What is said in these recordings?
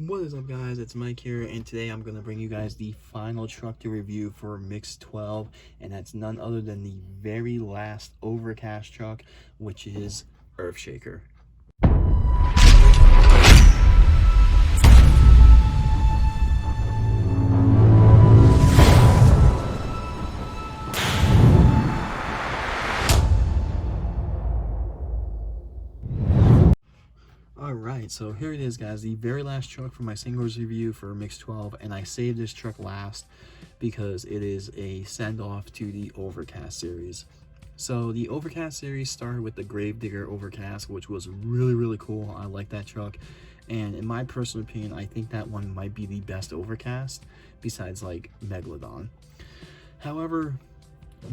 What is up, guys? It's Mike here, and today I'm going to bring you guys the final truck to review for Mix 12, and that's none other than the very last Overcast truck, which is EarthShaker. Alright, so here it is, guys, the very last truck for my singles review for Mix 12, and I saved this truck last because it is a send-off to the Overcast series. So the Overcast series started with the Gravedigger Overcast, which was really cool. I like that truck, and in my personal opinion, I think that one might be the best Overcast besides like Megalodon. However,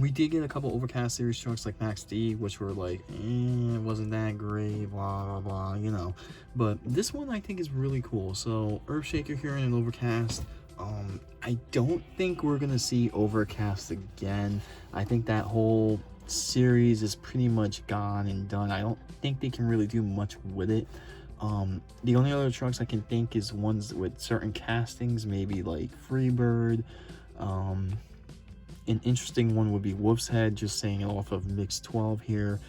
we did get a couple Overcast series trucks like Max D, which were like, it wasn't that great, blah, blah, blah, you know. But this one I think is really cool. So, EarthShaker here in an Overcast. I don't think we're going to see Overcast again. I think that whole series is pretty much gone and done. I don't think they can really do much with it. The only other trucks I can think is ones with certain castings, maybe like Freebird. An interesting one would be Wolf's Head, just saying it off of Mix 12 here.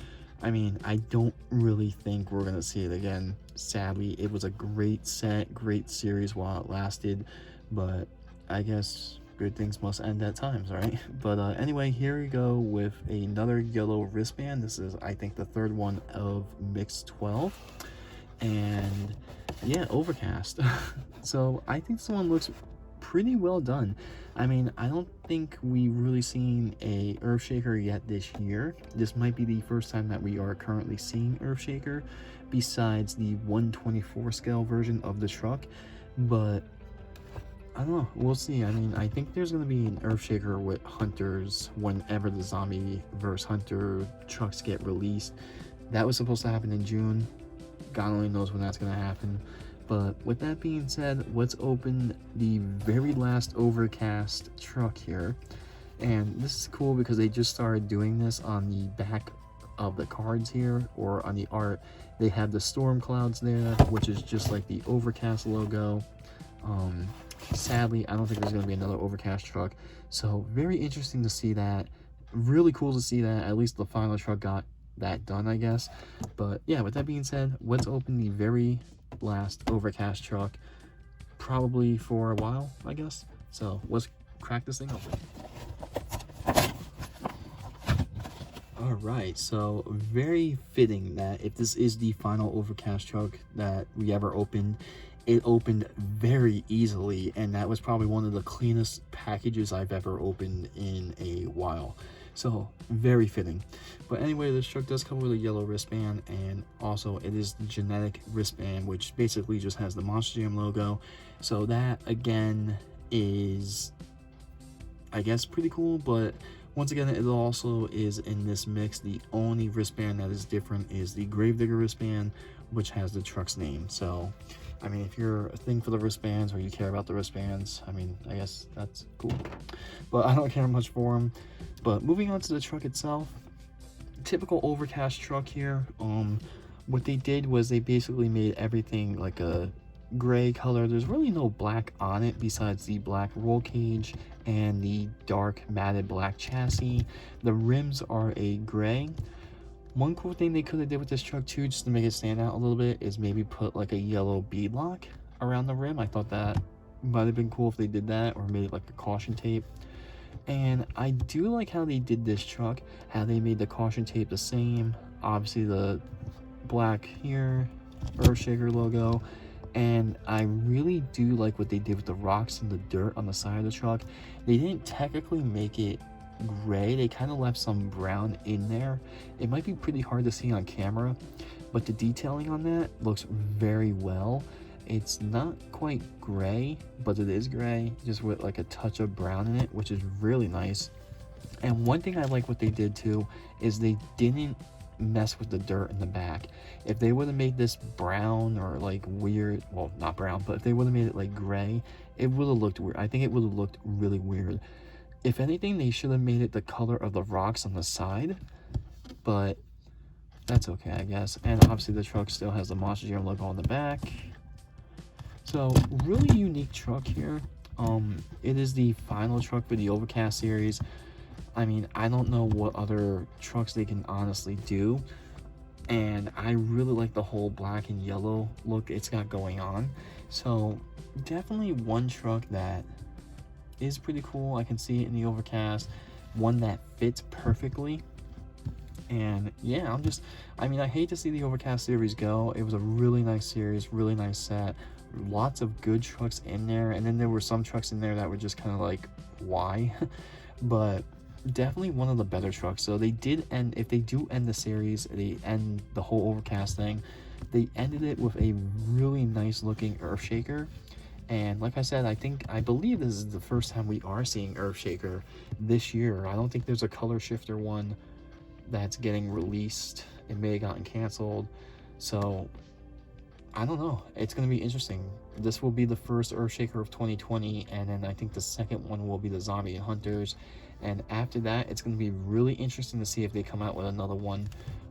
I mean, I don't really think we're going to see it again, sadly. It was a great set, great series while it lasted, but I guess good things must end at times, right? But anyway, here we go with another yellow wristband. This is, I think, the third one of Mix 12. And yeah, Overcast. So I think this one looks pretty well done. I mean, I don't think we've really seen a EarthShaker yet this year. This might be the first time that we are currently seeing EarthShaker besides the 1/24 scale version of the truck, but I don't know, we'll see. I mean, I think there's going to be an EarthShaker with Hunters whenever the Zombie vs. Hunter trucks get released. That was supposed to happen in June. God only knows when that's going to happen. But with that being said, let's open the very last Overcast truck here. And this is cool because they just started doing this on the back of the cards here, or on the art. They have the storm clouds there, which is just like the Overcast logo. Sadly, I don't think there's going to be another Overcast truck. So very interesting to see that. Really cool to see that. At least the final truck got that done, I guess. But yeah, with that being said, let's open the very last Overcast truck, probably for a while, I guess. So let's crack this thing open. Alright, so very fitting that if this is the final Overcast truck that we ever opened, it opened very easily, and that was probably one of the cleanest packages I've ever opened in a while. So very fitting. But anyway, this truck does come with a yellow wristband, and also it is the genetic wristband, which basically just has the Monster Jam logo. So that again is, I guess, pretty cool. But once again, it also is in this mix. The only wristband that is different is the Gravedigger wristband, which has the truck's name. So I mean, if you're a thing for the wristbands, or you care about the wristbands, I mean, I guess that's cool. But I don't care much for them. But moving on to the truck itself, typical Overcast truck here. What they did was they basically made everything like a gray color. There's really no black on it besides the black roll cage and the dark matted black chassis. The rims are a gray. One cool thing they could have did with this truck too, just to make it stand out a little bit, is maybe put like a yellow beadlock around the rim. I thought that might have been cool if they did that, or made it like a caution tape. And I do like how they did this truck, how they made the caution tape the same. Obviously the black here, EarthShaker logo. And I really do like what they did with the rocks and the dirt on the side of the truck. They didn't technically make it gray, they kind of left some brown in there. It might be pretty hard to see on camera, but the detailing on that looks very well. It's not quite gray, but it is gray, just with like a touch of brown in it, which is really nice. And one thing I like what they did too is they didn't mess with the dirt in the back. If they would have made this brown or like weird, well, not brown, but if they would have made it like gray, it would have looked weird. I think it would have looked really weird. If anything, they should have made it the color of the rocks on the side, but that's okay, I guess. And obviously the truck still has the Monster Jam logo on the back. So really unique truck here. It is the final truck for the Overcast series. I mean, I don't know what other trucks they can honestly do, and I really like the whole black and yellow look it's got going on. So definitely one truck that is pretty cool. I can see it in the Overcast, one that fits perfectly. And yeah, I mean, I hate to see the Overcast series go. It was a really nice series, really nice set, lots of good trucks in there, and then there were some trucks in there that were just kind of like, why? But definitely one of the better trucks. So they did end, if they do end the series, they end the whole Overcast thing, they ended it with a really nice looking EarthShaker. And like I said, I believe this is the first time we are seeing EarthShaker this year. I don't think there's a color shifter one that's getting released. It may have gotten canceled, so I don't know. It's going to be interesting. This will be the first EarthShaker of 2020, and then I think the second one will be the Zombie and Hunters, and after that it's going to be really interesting to see if they come out with another one.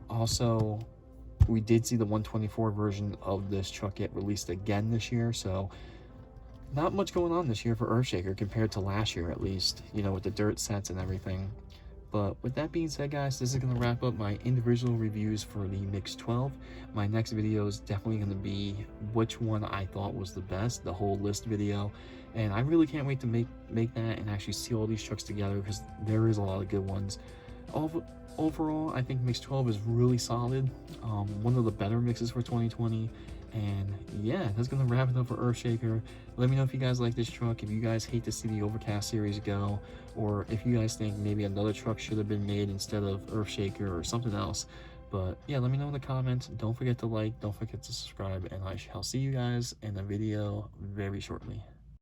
Also, we did see the 124 version of this truck get released again this year, so not much going on this year for EarthShaker compared to last year, at least, you know, with the dirt sets and everything. But with that being said, guys, this is going to wrap up my individual reviews for the Mix 12. My next video is definitely going to be which one I thought was the best, the whole list video. And I really can't wait to make that and actually see all these trucks together, because there is a lot of good ones. Overall, I think Mix 12 is really solid. One of the better mixes for 2020. And yeah, that's gonna wrap it up for EarthShaker. Let me know if you guys like this truck, if you guys hate to see the Overcast series go, or if you guys think maybe another truck should have been made instead of EarthShaker or something else. But yeah, let me know in the comments. Don't forget to like, don't forget to subscribe, and I shall see you guys in a video very shortly.